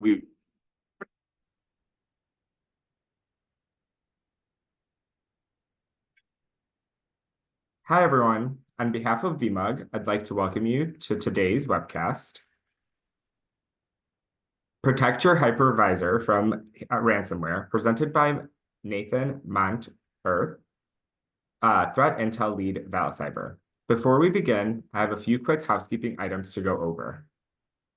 We Hi everyone. On behalf of VMUG, I'd like to welcome you to today's webcast. Protect Your Hypervisor from Ransomware, presented by Nathan MITRE, Threat Intel Lead, Vali Cyber. Before we begin, I have a few quick housekeeping items to go over.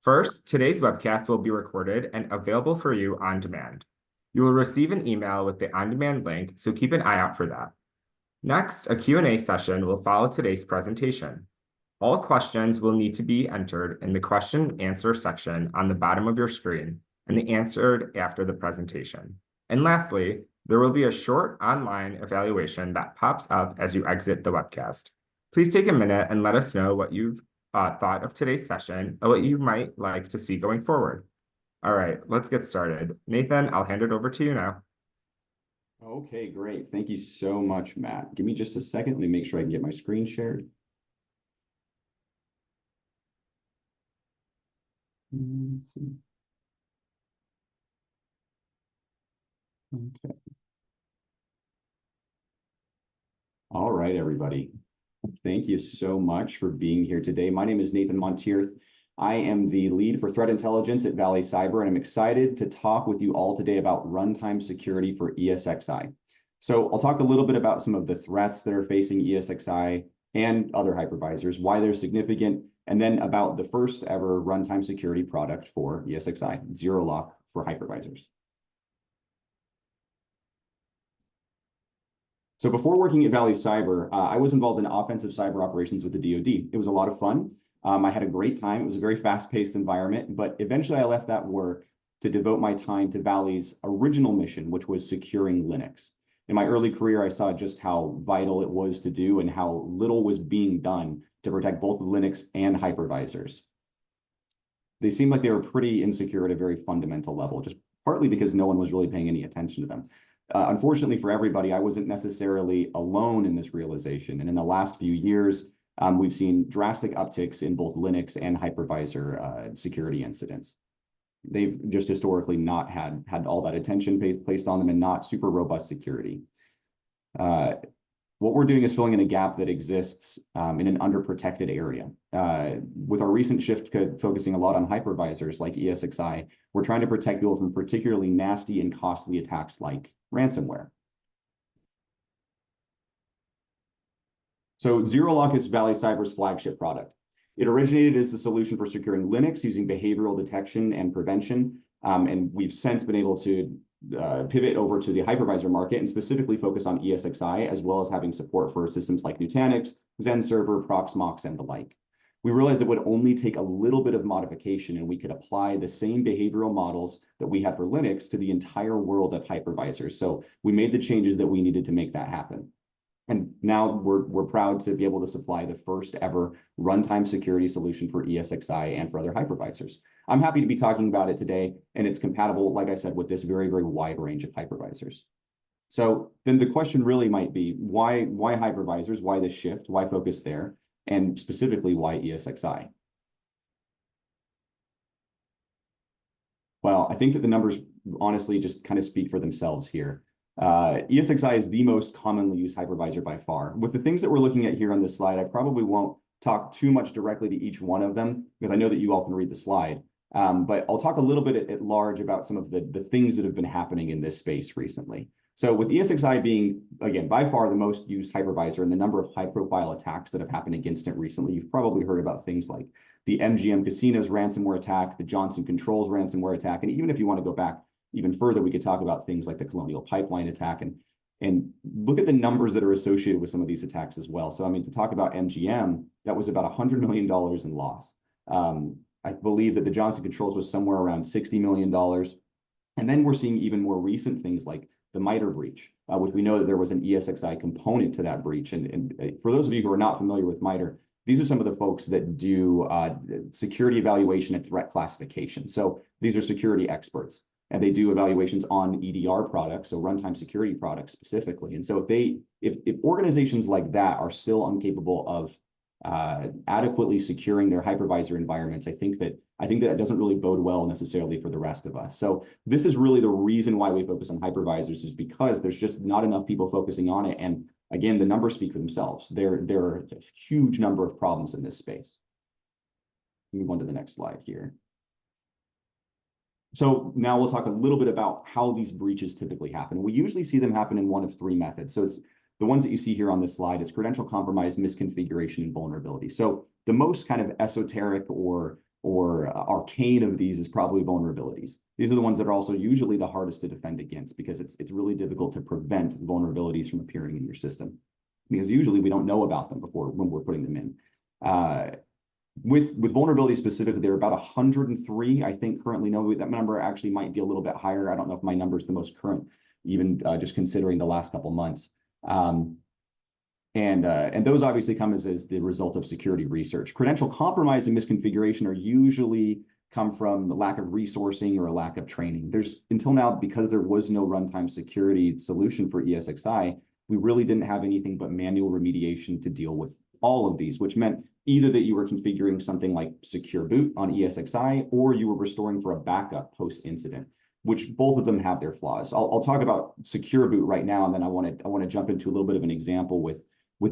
First, today's webcast will be recorded and available for you on demand. You will receive an email with the on-demand link, so keep an eye out for that. Next, a Q&A session will follow today's presentation. All questions will need to be entered in the question and answer section on the bottom of your screen and answered after the presentation. And lastly, there will be a short online evaluation that pops up as you exit the webcast. Please take a minute and let us know what you've thought of today's session and what you might like to see going forward. All right, let's get started. Nathan, I'll hand it over to you now. Okay, great. Thank you so much, Matt. Give me just a second. Let me make sure I can get my screen shared. Let's see. Okay. All right, everybody. Thank you so much for being here today. My name is Nathan MITRE. I am the lead for threat intelligence at Vali Cyber, and I'm excited to talk with you all today about runtime security for ESXi. So I'll talk a little bit about some of the threats that are facing ESXi and other hypervisors, why they're significant, and then about the first ever runtime security product for ESXi, ZeroLock for hypervisors. So before working at Vali Cyber, I was involved in offensive cyber operations with the DoD. It was a lot of fun. I had a great time. It was a very fast-paced environment, but eventually I left that work to devote my time to Vali's original mission, which was securing Linux. In my early career, I saw just how vital it was to do and how little was being done to protect both Linux and hypervisors. They seemed like they were pretty insecure at a very fundamental level, just partly because no one was really paying any attention to them. Unfortunately for everybody, I wasn't necessarily alone in this realization. And in the last few years, we've seen drastic upticks in both Linux and hypervisor security incidents. They've just historically not had all that attention placed on them and not super robust security. What we're doing is filling in a gap that exists in an underprotected area. With our recent shift focusing a lot on hypervisors like ESXi, we're trying to protect people from particularly nasty and costly attacks like ransomware. So ZeroLock is Vali Cyber's flagship product. It originated as the solution for securing Linux using behavioral detection and prevention. And we've since been able to pivot over to the hypervisor market and specifically focus on ESXi, as well as having support for systems like Nutanix, Xen Server, Proxmox, and the like. We realized it would only take a little bit of modification and we could apply the same behavioral models that we had for Linux to the entire world of hypervisors. So we made the changes that we needed to make that happen. And now we're proud to be able to supply the first ever runtime security solution for ESXi and for other hypervisors. I'm happy to be talking about it today, and it's compatible, like I said, with this very, very wide range of hypervisors. So then the question really might be, why hypervisors? Why this shift? Why focus there? And specifically, why ESXi? Well, I think that the numbers honestly just kind of speak for themselves here. ESXi is the most commonly used hypervisor by far. With the things that we're looking at here on this slide, I probably won't talk too much directly to each one of them because I know that you all can read the slide. But I'll talk a little bit at large about some of the things that have been happening in this space recently. So with ESXi being, again, by far the most used hypervisor and the number of high-profile attacks that have happened against it recently, you've probably heard about things like the MGM Casinos ransomware attack, the Johnson Controls ransomware attack, and even if you want to go back even further, we could talk about things like the Colonial Pipeline attack and look at the numbers that are associated with some of these attacks as well. So, I mean, to talk about MGM, that was about $100 million in loss. I believe that the Johnson Controls was somewhere around $60 million. And then we're seeing even more recent things like the MITRE breach, which we know that there was an ESXi component to that breach. And for those of you who are not familiar with MITRE, these are some of the folks that do security evaluation and threat classification. So these are security experts. And they do evaluations on EDR products, so runtime security products specifically. And so if organizations like that are still incapable of adequately securing their hypervisor environments, I think that doesn't really bode well necessarily for the rest of us. So this is really the reason why we focus on hypervisors, is because there's just not enough people focusing on it. And again, the numbers speak for themselves. There are a huge number of problems in this space. Move on to the next slide here. So now we'll talk a little bit about how these breaches typically happen. We usually see them happen in one of three methods. So it's the ones that you see here on this slide. It's credential compromise, misconfiguration, and vulnerability. So the most kind of esoteric or arcane of these is probably vulnerabilities. These are the ones that are also usually the hardest to defend against, because it's really difficult to prevent vulnerabilities from appearing in your system, because usually we don't know about them before when we're putting them in. With vulnerabilities specifically, there are about 103, I think, currently know. That number actually might be a little bit higher. I don't know if my number is the most current, even just considering the last couple months. And those obviously come as the result of security research. Credential compromise and misconfiguration are usually come from the lack of resourcing or a lack of training. Until now, because there was no runtime security solution for ESXi, we really didn't have anything but manual remediation to deal with all of these, which meant either that you were configuring something like secure boot on ESXi, or you were restoring for a backup post-incident, which both of them have their flaws. I'll talk about secure boot right now, and then I want to jump into a little bit of an example with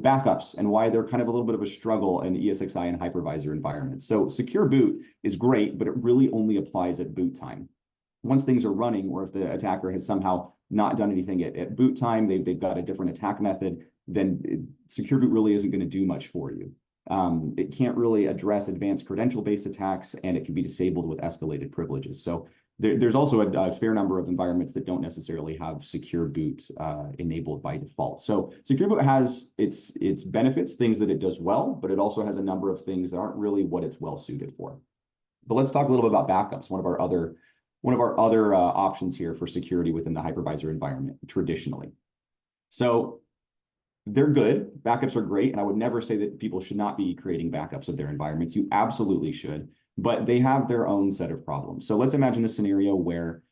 backups and why they're kind of a little bit of a struggle in ESXi and hypervisor environments. So secure boot is great, but it really only applies at boot time. Once things are running, or if the attacker has somehow not done anything at boot time, they've got a different attack method, then secure boot really isn't going to do much for you. It can't really address advanced credential-based attacks, and it can be disabled with escalated privileges. So there's also a fair number of environments that don't necessarily have secure boot enabled by default. So secure boot has its benefits, things that it does well, but it also has a number of things that aren't really what it's well suited for. But let's talk a little bit about backups, one of our other options here for security within the hypervisor environment traditionally. So they're good. Backups are great. And I would never say that people should not be creating backups of their environments. You absolutely should, but they have their own set of problems. So let's imagine a scenario where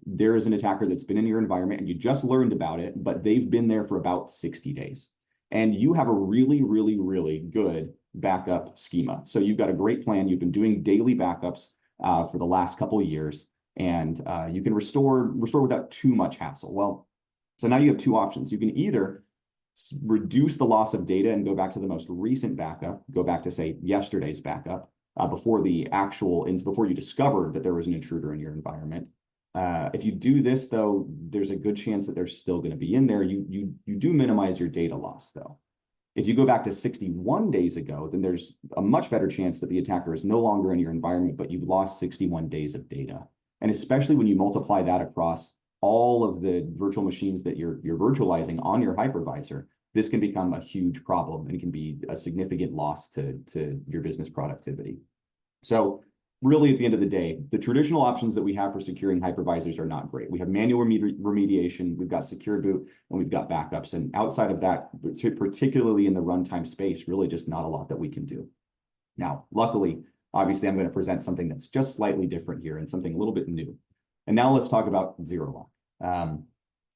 there is an attacker that's been in your environment and you just learned about it, but they've been there for about 60 days. And you have a really, really, really good backup schema. So you've got a great plan. You've been doing daily backups for the last couple of years, and you can restore without too much hassle. Well, so now you have two options. You can either reduce the loss of data and go back to the most recent backup, go back to, say, yesterday's backup, before you discovered that there was an intruder in your environment. If you do this, though, there's a good chance that they're still going to be in there. You do minimize your data loss, though. If you go back to 61 days ago, then there's a much better chance that the attacker is no longer in your environment, but you've lost 61 days of data. And especially when you multiply that across all of the virtual machines that you're virtualizing on your hypervisor, this can become a huge problem and can be a significant loss to your business productivity. So really, at the end of the day, the traditional options that we have for securing hypervisors are not great. We have manual remediation, we've got secure boot, and we've got backups. And outside of that, particularly in the runtime space, really just not a lot that we can do. Now, luckily, obviously, I'm going to present something that's just slightly different here and something a little bit new. And now let's talk about ZeroLock.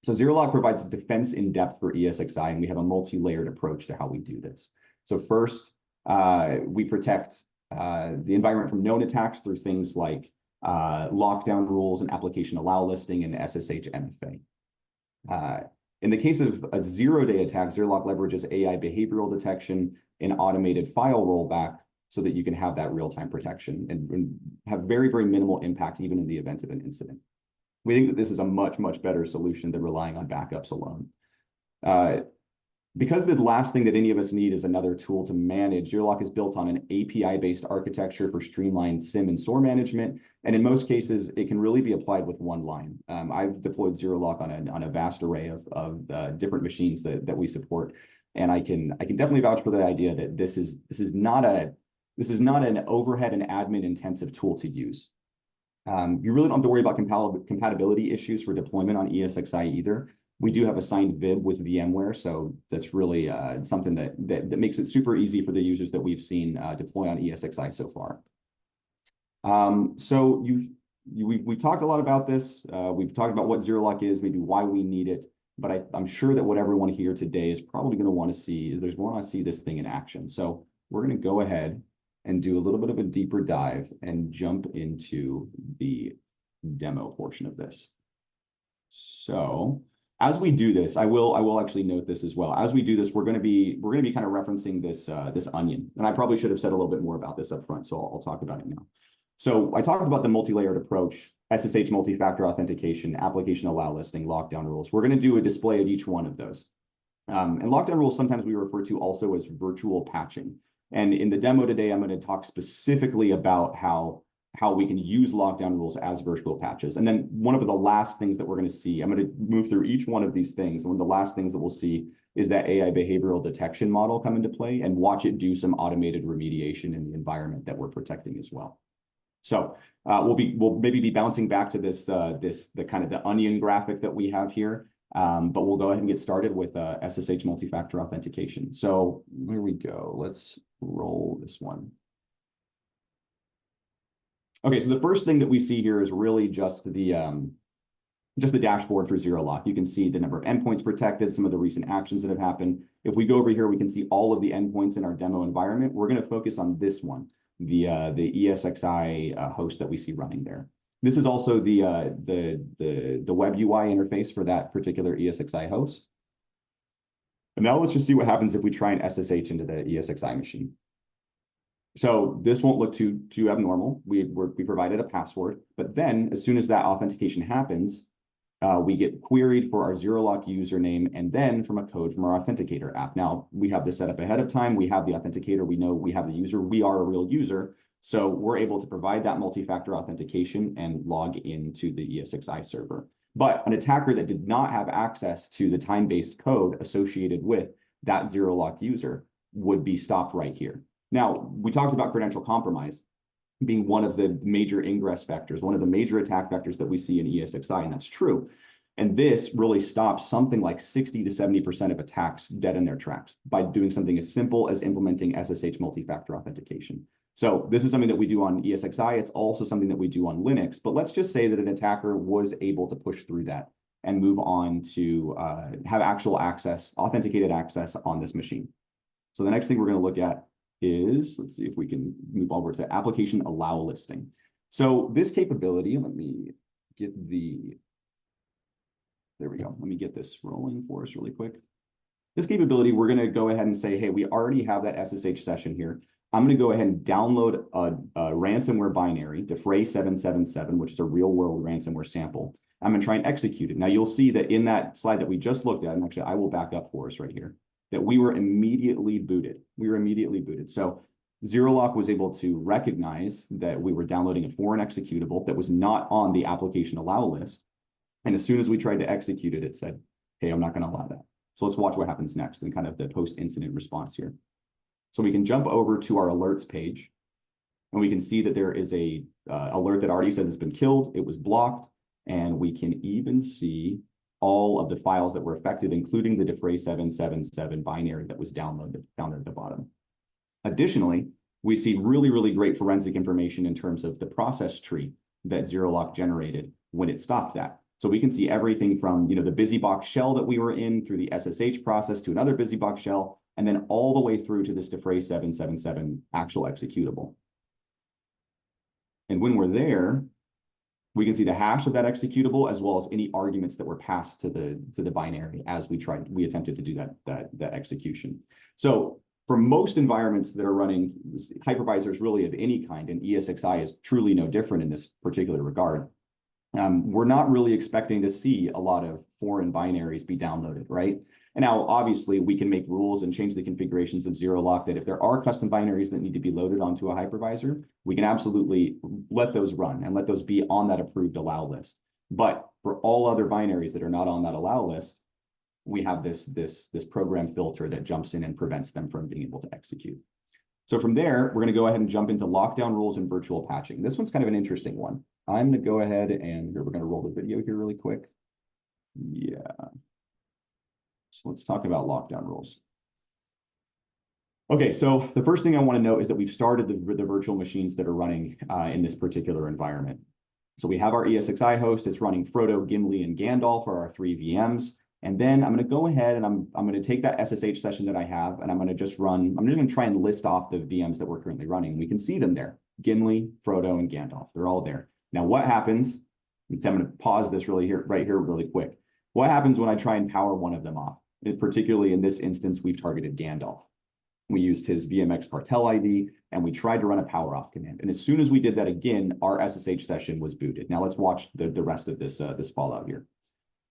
So ZeroLock provides defense in depth for ESXi, and we have a multi-layered approach to how we do this. So first, we protect the environment from known attacks through things like lockdown rules and application allowlisting and SSH MFA. In the case of a zero-day attack, ZeroLock leverages AI behavioral detection and automated file rollback so that you can have that real-time protection and have very, very minimal impact even in the event of an incident. We think that this is a much, much better solution than relying on backups alone. Because the last thing that any of us need is another tool to manage, ZeroLock is built on an API-based architecture for streamlined SIM and SOAR management. And in most cases, it can really be applied with one line. I've deployed ZeroLock on a vast array of different machines that we support. And I can definitely vouch for the idea that this is not an overhead and admin intensive tool to use. You really don't have to worry about compatibility issues for deployment on ESXi either. We do have a signed VIB with VMware, so that's really something that makes it super easy for the users that we've seen deploy on ESXi so far. So we talked a lot about this. We've talked about what ZeroLock is, maybe why we need it. but I'm sure that what everyone here today is probably going to want to see is there's want to see this thing in action. So we're going to go ahead and do a little bit of a deeper dive and jump into the demo portion of this. So as we do this, I will actually note this as well. As we do this, we're going to be kind of referencing this this onion, and I probably should have said a little bit more about this up front, so I'll talk about it now. So I talked about the multi-layered approach, SSH multi-factor authentication, application Allowlisting, lockdown rules. We're going to do a display of each one of those. And lockdown rules sometimes we refer to also as virtual patching. And in the demo today, I'm going to talk specifically about how we can use lockdown rules as virtual patches. And then one of the last things that we're going to see, I'm going to move through each one of these things. And one of the last things that we'll see is that AI behavioral detection model come into play and watch it do some automated remediation in the environment that we're protecting as well. So we'll maybe be bouncing back to the kind of the onion graphic that we have here. But we'll go ahead and get started with SSH multi-factor authentication. So here we go. Let's roll this one. Okay, so the first thing that we see here is really just the dashboard for ZeroLock. You can see the number of endpoints protected, some of the recent actions that have happened. If we go over here, we can see all of the endpoints in our demo environment. We're going to focus on this one, the ESXi host that we see running there. This is also the web UI interface for that particular ESXi host. And now let's just see what happens if we try and SSH into the ESXi machine. So this won't look too abnormal. We provided a password, but then as soon as that authentication happens, we get queried for our ZeroLock username and then from a code from our authenticator app. Now we have this set up ahead of time. We have the authenticator. We know we have the user. We are a real user. So we're able to provide that multi-factor authentication and log into the ESXi server. But an attacker that did not have access to the time-based code associated with that ZeroLock user would be stopped right here. Now, we talked about credential compromise being one of the major ingress vectors, one of the major attack vectors that we see in ESXi, and that's true. And this really stops something like 60 to 70% of attacks dead in their tracks by doing something as simple as implementing SSH multi-factor authentication. So this is something that we do on ESXi. It's also something that we do on Linux. But let's just say that an attacker was able to push through that and move on to have actual access, authenticated access on this machine. So the next thing we're going to look at is, let's see if we can move over to Application Allowlisting. So this capability, let me get there we go. Let me get this rolling for us really quick. This capability, we're going to go ahead and say, hey, we already have that SSH session here. I'm going to go ahead and download a ransomware binary, Defray777, which is a real world ransomware sample. I'm going to try and execute it. Now you'll see that in that slide that we just looked at, and actually I will back up for us right here, that we were immediately booted. So ZeroLock was able to recognize that we were downloading a foreign executable that was not on the application allow list. And as soon as we tried to execute it, it said, hey, I'm not going to allow that. So let's watch what happens next and kind of the post-incident response here. So we can jump over to our alerts page, and we can see that there is a alert that already says it's been killed, it was blocked, and we can even see all of the files that were affected, including the Defray777 binary that was downloaded down at the bottom. Additionally, we see really, really great forensic information in terms of the process tree that ZeroLock generated when it stopped that. So we can see everything from the BusyBox shell that we were in through the SSH process to another BusyBox shell, and then all the way through to this Defray777 actual executable. And when we're there, we can see the hash of that executable as well as any arguments that were passed to the binary as we attempted to do that execution. So for most environments that are running hypervisors really of any kind, and ESXi is truly no different in this particular regard, we're not really expecting to see a lot of foreign binaries be downloaded, right? And now, obviously, we can make rules and change the configurations of ZeroLock that if there are custom binaries that need to be loaded onto a hypervisor, we can absolutely let those run and let those be on that approved allow list. But for all other binaries that are not on that allow list, we have this program filter that jumps in and prevents them from being able to execute. So from there, we're going to go ahead and jump into lockdown rules and virtual patching. This one's kind of an interesting one. I'm going to go ahead and we're going to roll the video here really quick. Yeah. So let's talk about lockdown rules. Okay, so the first thing I want to note is that we've started the virtual machines that are running in this particular environment. So we have our ESXi host. It's running Frodo, Gimli, and Gandalf for our 3 VMs. And then I'm going to go ahead and I'm going to take that SSH session that I have, and I'm going to just going to try and list off the VMs that we're currently running. We can see them there: Gimli, Frodo, and Gandalf. They're all there. Now, what happens? I'm going to pause this right here really quick. What happens when I try and power one of them off? Particularly in this instance, we've targeted Gandalf. We used his VMX cartel ID, and we tried to run a power off command. And as soon as we did that again, our SSH session was booted. Now let's watch the rest of this, this fallout here.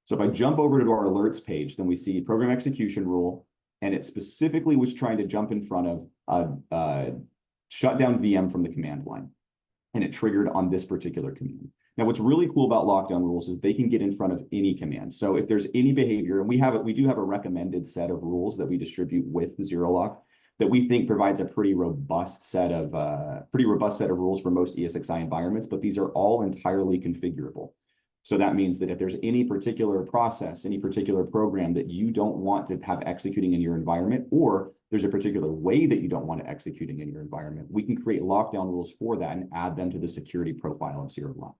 So if I jump over to our alerts page, then we see program execution rule, and it specifically was trying to jump in front of a shutdown VM from the command line. And it triggered on this particular command. Now, what's really cool about lockdown rules is they can get in front of any command. So if there's any behavior, and we do have a recommended set of rules that we distribute with ZeroLock that we think provides a pretty robust set of rules for most ESXi environments, but these are all entirely configurable. So that means that if there's any particular process, any particular program that you don't want to have executing in your environment, or there's a particular way that you don't want it executing in your environment, we can create lockdown rules for that and add them to the security profile of ZeroLock.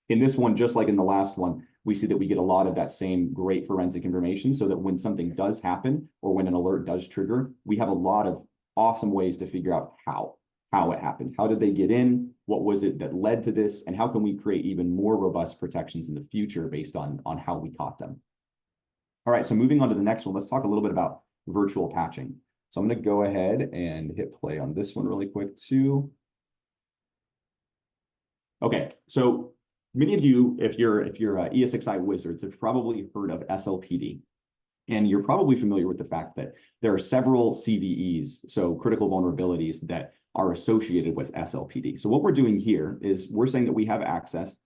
In this one, just like in the last one, we see that we get a lot of that same great forensic information so that when something does happen or when an alert does trigger, we have a lot of awesome ways to figure out how it happened. How did they get in? What was it that led to this? And how can we create even more robust protections in the future based on how we caught them? All right, so moving on to the next one, let's talk a little bit about virtual patching. So I'm going to go ahead and hit play on this one really quick too. Okay, so many of you, if you're ESXi wizards, have probably heard of SLPD. And you're probably familiar with the fact that there are several CVEs, so critical vulnerabilities, that are associated with SLPD. So what we're doing here is we're saying that we have access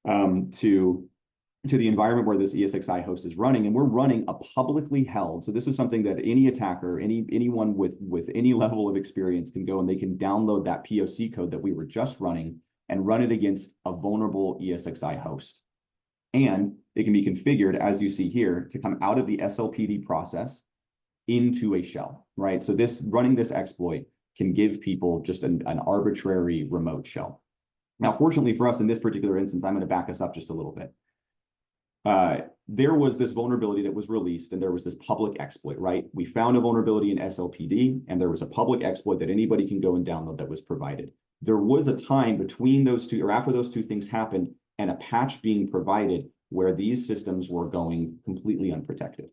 to the environment where this ESXi host is running, and we're running a publicly held. So this is something that any attacker, anyone with any level of experience can go and they can download that POC code that we were just running and run it against a vulnerable ESXi host. And it can be configured, as you see here, to come out of the SLPD process into a shell, right? So running this exploit can give people just an arbitrary remote shell. Now, fortunately for us in this particular instance, I'm going to back us up just a little bit. There was this vulnerability that was released, and there was this public exploit, right? We found a vulnerability in SLPD, and there was a public exploit that anybody can go and download that was provided. There was a time between those two, or after those two things happened, and a patch being provided where these systems were going completely unprotected.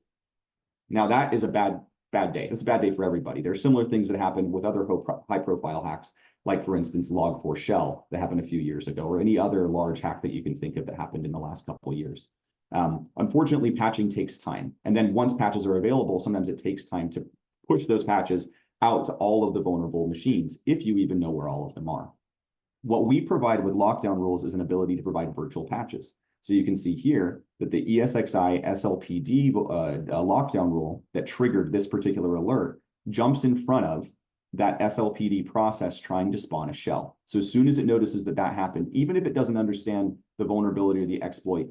Now, that is a bad day. It's a bad day for everybody. There are similar things that happened with other high-profile hacks, like, for instance, Log4Shell that happened a few years ago, or any other large hack that you can think of that happened in the last couple of years. Unfortunately, patching takes time. And then once patches are available, sometimes it takes time to push those patches out to all of the vulnerable machines, if you even know where all of them are. What we provide with lockdown rules is an ability to provide virtual patches. So you can see here that the ESXi SLPD lockdown rule that triggered this particular alert jumps in front of that SLPD process trying to spawn a shell. So as soon as it notices that happened, even if it doesn't understand the vulnerability or the exploit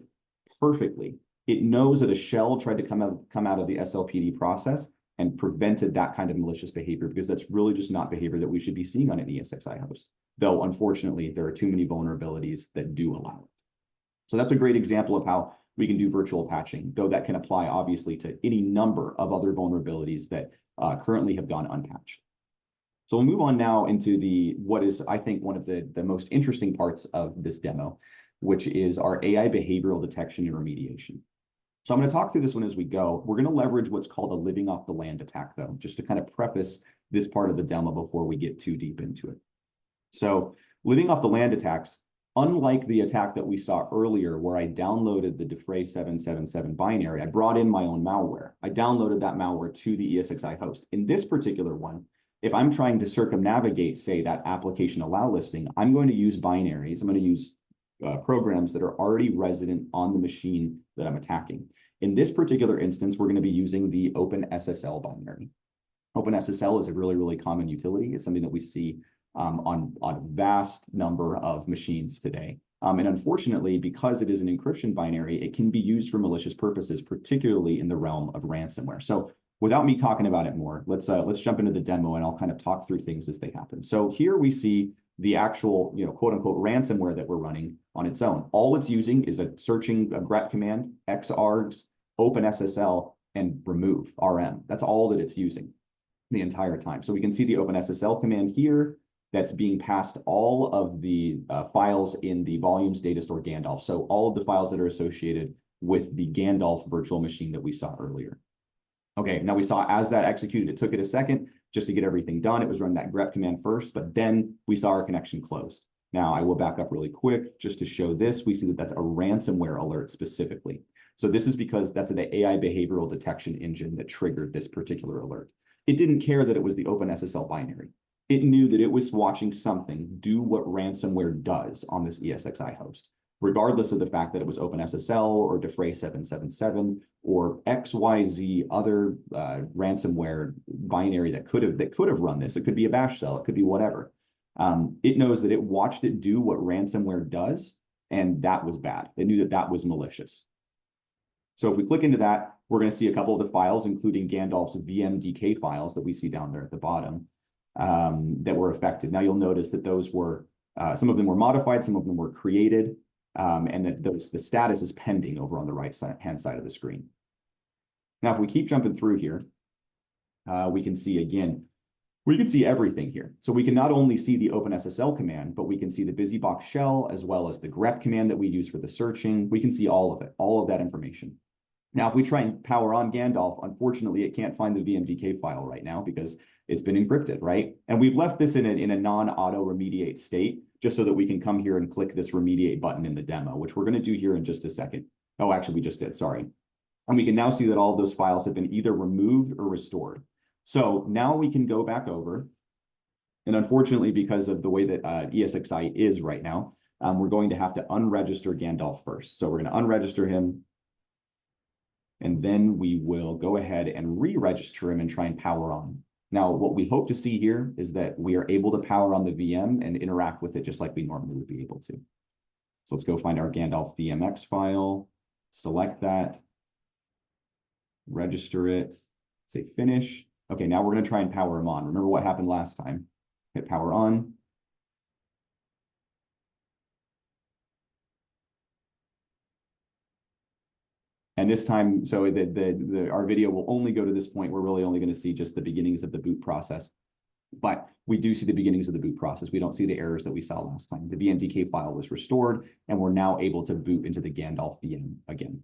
perfectly, it knows that a shell tried to come out of the SLPD process and prevented that kind of malicious behavior, because that's really just not behavior that we should be seeing on an ESXi host. Though, unfortunately, there are too many vulnerabilities that do allow it. So that's a great example of how we can do virtual patching, though that can apply, obviously, to any number of other vulnerabilities that currently have gone unpatched. So we'll move on now into what is, I think, one of the most interesting parts of this demo, which is our AI behavioral detection and remediation. So I'm going to talk through this one as we go. We're going to leverage what's called a living off the land attack, though, just to kind of preface this part of the demo before we get too deep into it. So living off the land attacks, unlike the attack that we saw earlier where I downloaded the Defray 777 binary, I brought in my own malware. I downloaded that malware to the ESXi host. In this particular one, if I'm trying to circumnavigate, say, that application Allowlisting, I'm going to use binaries. I'm going to use programs that are already resident on the machine that I'm attacking. In this particular instance, we're going to be using the OpenSSL binary. OpenSSL is a really, really common utility. It's something that we see on a vast number of machines today. And unfortunately, because it is an encryption binary, it can be used for malicious purposes, particularly in the realm of ransomware. So without me talking about it more, let's jump into the demo, and I'll kind of talk through things as they happen. So here we see the actual, quote unquote, ransomware that we're running on its own. All it's using is a searching gret command, xargs, open SSL and remove RM. That's all that it's using the entire time. So we can see the open SSL command here that's being passed all of the files in the volumes data store Gandalf. So all of the files that are associated with the Gandalf virtual machine that we saw earlier. Okay, now we saw as that executed, it took it a second just to get everything done. It was running that grep command first, but then we saw our connection closed. Now I will back up really quick just to show this. We see that that's a ransomware alert specifically. So this is because that's the AI behavioral detection engine that triggered this particular alert. It didn't care that it was the OpenSSL binary. It knew that it was watching something do what ransomware does on this ESXi host, regardless of the fact that it was OpenSSL or Defray 777 or XYZ other ransomware binary that could have run this. It could be a bash shell, it could be whatever. It knows that it watched it do what ransomware does, and that was bad. It knew that that was malicious. So if we click into that, we're going to see a couple of the files, including Gandalf's VMDK files that we see down there at the bottom that were affected. Now you'll notice that those were, some of them were modified, some of them were created, and that the status is pending over on the right-hand side of the screen. Now, if we keep jumping through here, we can see again, we can see everything here. So we can not only see the OpenSSL command, but we can see the BusyBox shell as well as the grep command that we use for the searching. We can see all of it, all of that information. Now, if we try and power on Gandalf, unfortunately, it can't find the VMDK file right now because it's been encrypted, right? And we've left this in a non-auto remediate state just so that we can come here and click this remediate button in the demo, which we're going to do here in just a second. Oh, actually, we just did, sorry. And we can now see that all of those files have been either removed or restored. So now we can go back over. And unfortunately, because of the way that ESXi is right now, we're going to have to unregister Gandalf first. So we're going to unregister him. And then we will go ahead and re-register him and try and power on. Now, what we hope to see here is that we are able to power on the VM and interact with it just like we normally would be able to. So let's go find our Gandalf VMX file, select that, register it, say finish. Okay, now we're going to try and power him on. Remember what happened last time. Hit power on. And this time, so our video will only go to this point. We're really only going to see just the beginnings of the boot process. But we do see the beginnings of the boot process. We don't see the errors that we saw last time. The VMDK file was restored, and we're now able to boot into the Gandalf VM again.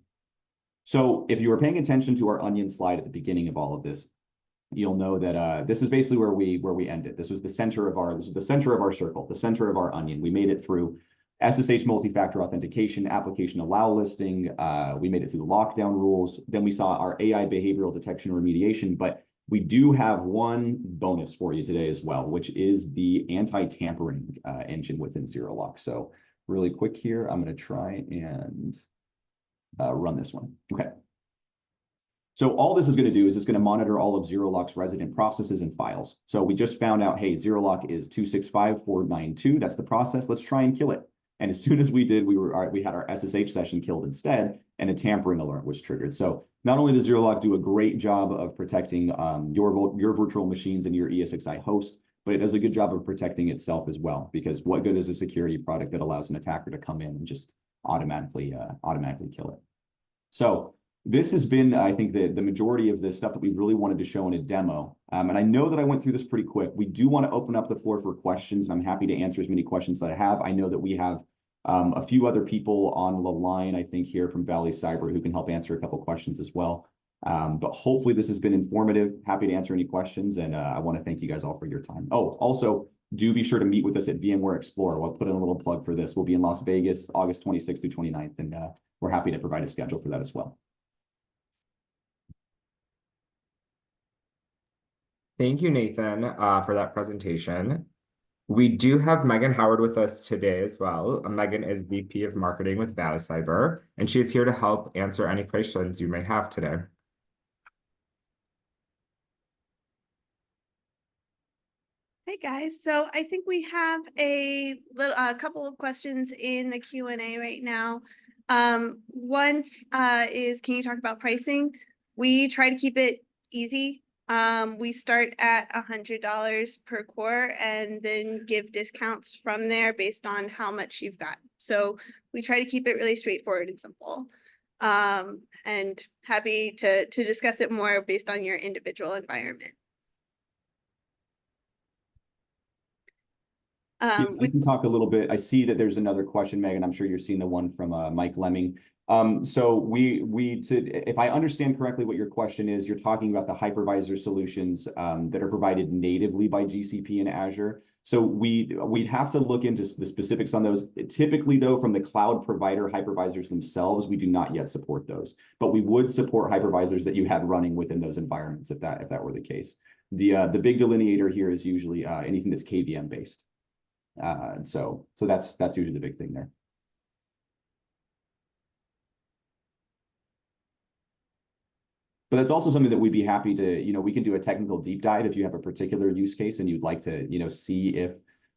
So if you were paying attention to our onion slide at the beginning of all of this, you'll know that this is basically where we ended. This was the center of our circle, the center of our onion. We made it through SSH multi-factor authentication, application Allowlisting. We made it through the lockdown rules. Then we saw our AI behavioral detection remediation, but we do have one bonus for you today as well, which is the anti-tampering engine within ZeroLock. So really quick here, I'm going to try and run this one. Okay. So all this is going to do is it's going to monitor all of ZeroLock's resident processes and files. So we just found out, hey, ZeroLock is 265.492. That's the process. Let's try and kill it. And as soon as we did, we had our SSH session killed instead, and a tampering alert was triggered. So not only does ZeroLock do a great job of protecting your virtual machines and your ESXi host, but it does a good job of protecting itself as well. Because what good is a security product that allows an attacker to come in and just automatically kill it? So this has been, I think, the majority of the stuff that we really wanted to show in a demo. And I know that I went through this pretty quick. We do want to open up the floor for questions, and I'm happy to answer as many questions that I have. I know that we have a few other people on the line, I think, here from Vali Cyber who can help answer a couple questions as well. But hopefully this has been informative. Happy to answer any questions, and I want to thank you guys all for your time. Oh, also, do be sure to meet with us at VMware Explore. We'll put in a little plug for this. We'll be in Las Vegas, August 26th through 29th, and we're happy to provide a schedule for that as well. Thank you, Nathan, for that presentation. We do have Megan Howard with us today as well. Megan is VP of Marketing with Vali Cyber, and she's here to help answer any questions you may have today. Hey guys, so I think we have a couple of questions in the Q&A right now. One is, can you talk about pricing? We try to keep it easy. We start at $100 per core and then give discounts from there based on how much you've got. So we try to keep it really straightforward and simple. and happy to discuss it more based on your individual environment. We can talk a little bit. I see that there's another question, Megan. I'm sure you're seeing the one from Mike Lemming. So if I understand correctly what your question is, you're talking about the hypervisor solutions that are provided natively by GCP and Azure. So we'd have to look into the specifics on those. Typically, though, from the cloud provider hypervisors themselves, we do not yet support those, but we would support hypervisors that you had running within those environments if that were the case. The big delineator here is usually anything that's KVM based. So that's usually the big thing there. But that's also something that we'd be happy to, we can do a technical deep dive if you have a particular use case and you'd like to, see if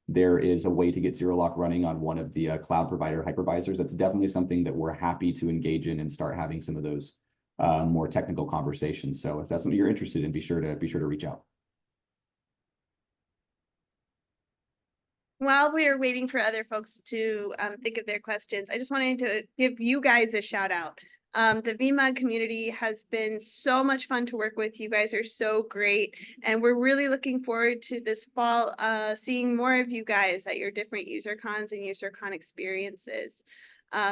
there is a way to get ZeroLock running on one of the cloud provider hypervisors. That's definitely something that we're happy to engage in and start having some of those more technical conversations. So if that's something you're interested in, be sure to reach out. While we are waiting for other folks to think of their questions, I just wanted to give you guys a shout out. The VMUG community has been so much fun to work with. You guys are so great. And we're really looking forward to this fall, seeing more of you guys at your different UserCons and UserCon experiences.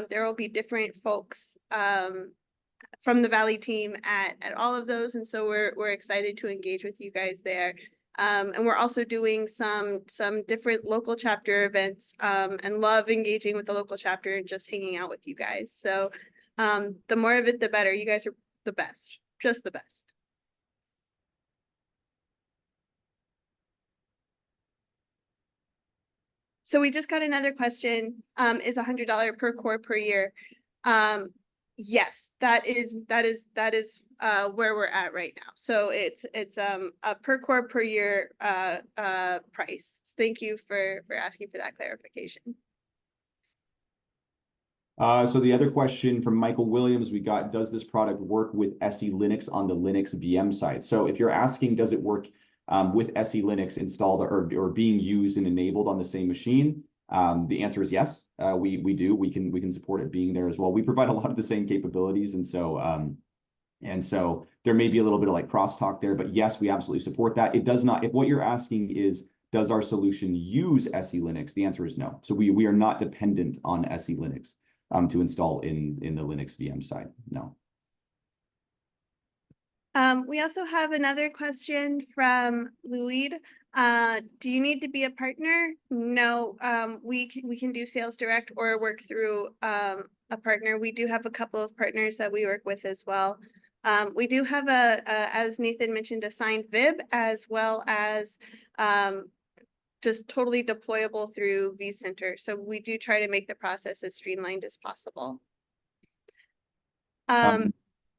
There will be different folks from the Valley team at all of those. And so we're excited to engage with you guys there. And we're also doing some different local chapter events and love engaging with the local chapter and just hanging out with you guys. So the more of it, the better. You guys are the best, just the best. So we just got another question. Is $100 per core per year? Yes, that is where we're at right now. So it's a per core per year price. Thank you for asking for that clarification. So the other question from Michael Williams we got, does this product work with SE Linux on the Linux VM side? So if you're asking, does it work with SE Linux installed or being used and enabled on the same machine? The answer is yes. We do. We can support it being there as well. We provide a lot of the same capabilities, and so there may be a little bit of like crosstalk there, but yes, we absolutely support that. It does not. If what you're asking is, does our solution use SE Linux? The answer is no. So we are not dependent on SE Linux to install in the Linux VM side. No. We also have another question from Louis. Do you need to be a partner? No, we can do sales direct or work through a partner. We do have a couple of partners that we work with as well. We do have as Nathan mentioned, a signed VIB as well as just totally deployable through vCenter. So we do try to make the process as streamlined as possible. Can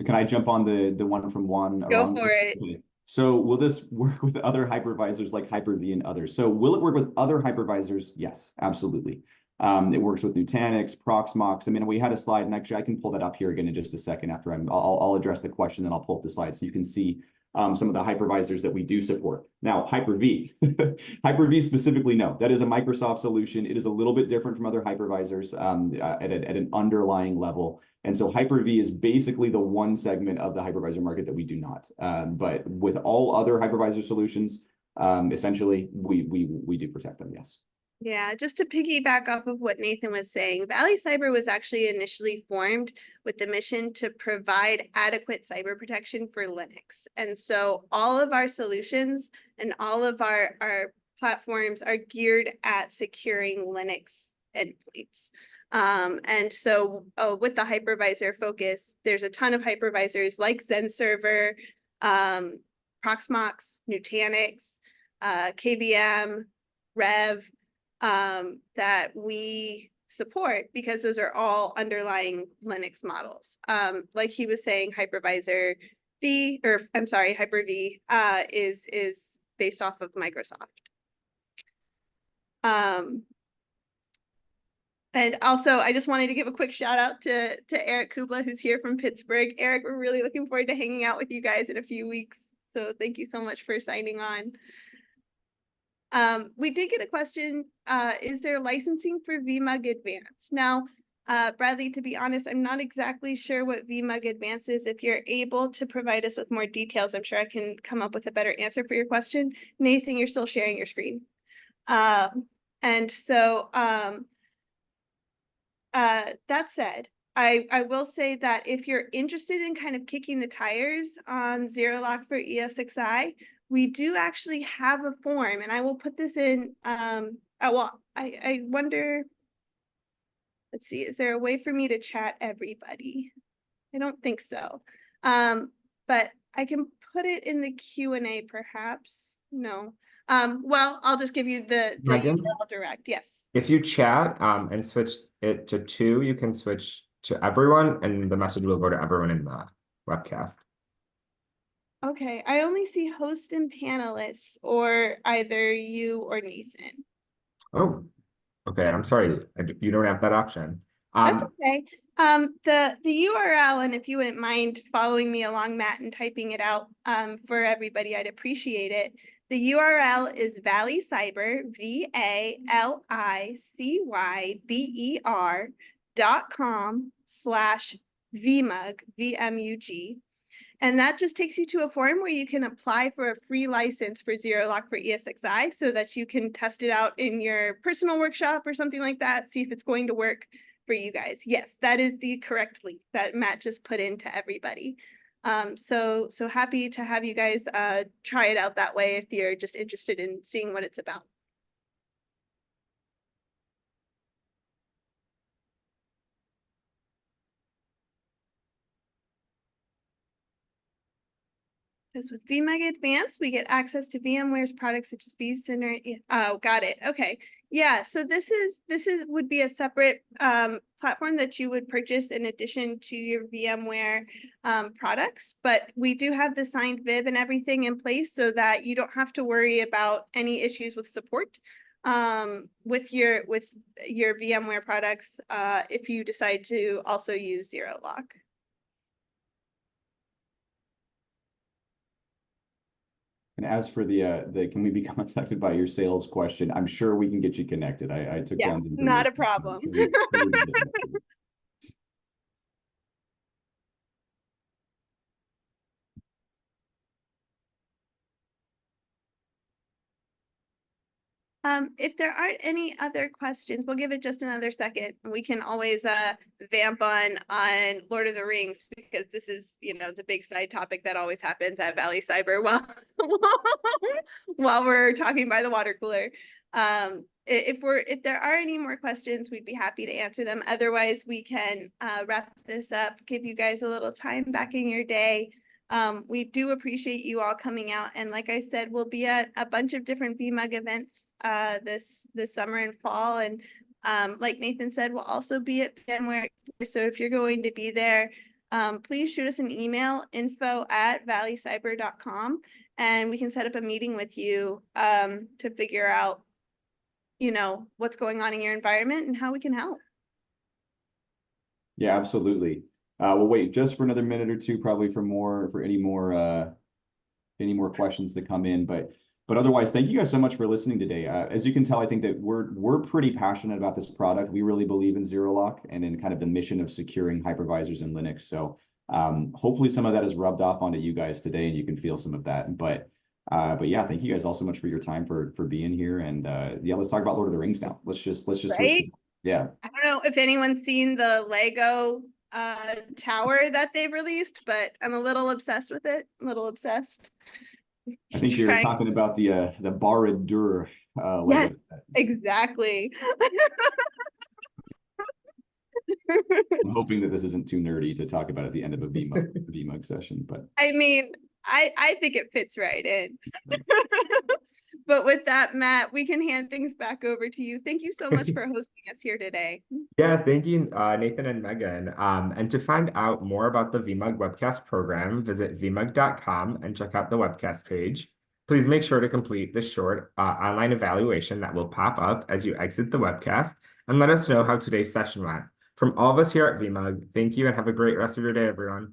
I jump on the one from Juan? Go for it. Okay. So will this work with other hypervisors like Hyper-V and others? So will it work with other hypervisors? Yes, absolutely. It works with Nutanix, Proxmox. I mean, we had a slide, and actually I can pull that up here again in just a second after I'll address the question, and I'll pull up the slide so you can see some of the hypervisors that we do support. Now, Hyper-V. Hyper-V specifically, no. That is a Microsoft solution. It is a little bit different from other hypervisors at an underlying level. And so Hyper-V is basically the one segment of the hypervisor market that we do not. But with all other hypervisor solutions, essentially, we do protect them, yes. Yeah, just to piggyback off of what Nathan was saying, Vali Cyber was actually initially formed with the mission to provide adequate cyber protection for Linux. And so all of our solutions and all of our platforms are geared at securing Linux endpoints. And so with the hypervisor focus, there's a ton of hypervisors like Zen Server, Proxmox, Nutanix, KVM, Rev, that we support because those are all underlying Linux models. Like he was saying, Hypervisor V, or I'm sorry, Hyper-V is based off of Microsoft. And also, I just wanted to give a quick shout out to Eric Kubla, who's here from Pittsburgh. Eric, we're really looking forward to hanging out with you guys in a few weeks. So thank you so much for signing on. We did get a question, is there licensing for VMUG Advanced? Now, Bradley, to be honest, I'm not exactly sure what VMUG Advanced is. If you're able to provide us with more details, I'm sure I can come up with a better answer for your question. Nathan, you're still sharing your screen. And so that said, I will say that if you're interested in kind of kicking the tires on ZeroLock for ESXi, we do actually have a form, and I will put this in. Well, I wonder. Let's see, is there a way for me to chat everybody? I don't think so. But I can put it in the Q&A perhaps. No. Well, I'll just give you the Megan? URL direct. Yes. If you chat and switch it to 2, you can switch to everyone, and the message will go to everyone in the webcast. Okay, I only see host and panelists, or either you or Nathan. Oh, okay. I'm sorry. You don't have that option. That's okay. The URL, and if you wouldn't mind following me along, Matt, and typing it out for everybody, I'd appreciate it. The URL is Vali Cyber, ValiCyber.com/VMUG, VMUG. And that just takes you to a form where you can apply for a free license for ZeroLock for ESXi so that you can test it out in your personal workshop or something like that, see if it's going to work for you guys. Yes, that is the correct link that Matt just put into everybody. So happy to have you guys try it out that way if you're just interested in seeing what it's about. Because with VMUG Advanced, we get access to VMware's products such as vCenter. Oh, got it. Okay. Yeah. So this would be a separate platform that you would purchase in addition to your VMware products. But we do have the signed VIB and everything in place so that you don't have to worry about any issues with support with your VMware products if you decide to also use ZeroLock. And as for the can we be contacted by your sales question, I'm sure we can get you connected. I took down the not a problem. If there aren't any other questions, we'll give it just another second. We can always vamp on Lord of the Rings, because this is, the big side topic that always happens at Vali Cyber while we're talking by the water cooler. If there are any more questions, we'd be happy to answer them. Otherwise, we can wrap this up, give you guys a little time back in your day. We do appreciate you all coming out, and like I said, we'll be at a bunch of different VMUG events this summer and fall, and like Nathan said, we'll also be at VMware. So if you're going to be there, please shoot us an email, info@valicyber.com, and we can set up a meeting with you to figure out what's going on in your environment and how we can help. Yeah, absolutely. We'll wait just for another minute or two, probably for any more questions to come in. But otherwise, thank you guys so much for listening today. As you can tell, I think that we're pretty passionate about this product. We really believe in ZeroLock and in kind of the mission of securing hypervisors in Linux. So hopefully some of that is rubbed off onto you guys today, and you can feel some of that. But yeah, thank you guys all so much for your time, for being here. And yeah, let's talk about Lord of the Rings now. Let's just Right? Yeah. I don't know if anyone's seen the Lego tower that they've released, but I'm a little obsessed with it. A little obsessed. I think you're talking about the Barad-dûr Lego. Yes, exactly. I'm hoping that this isn't too nerdy to talk about at the end of a VMUG session, but I mean, I think it fits right in. But with that, Matt, we can hand things back over to you. Thank you so much for hosting us here today. Yeah, thank you, Nathan and Megan. And to find out more about the VMUG webcast program, visit vmug.com and check out the webcast page. Please make sure to complete the short online evaluation that will pop up as you exit the webcast, and let us know how today's session went. From all of us here at VMUG, thank you and have a great rest of your day, everyone.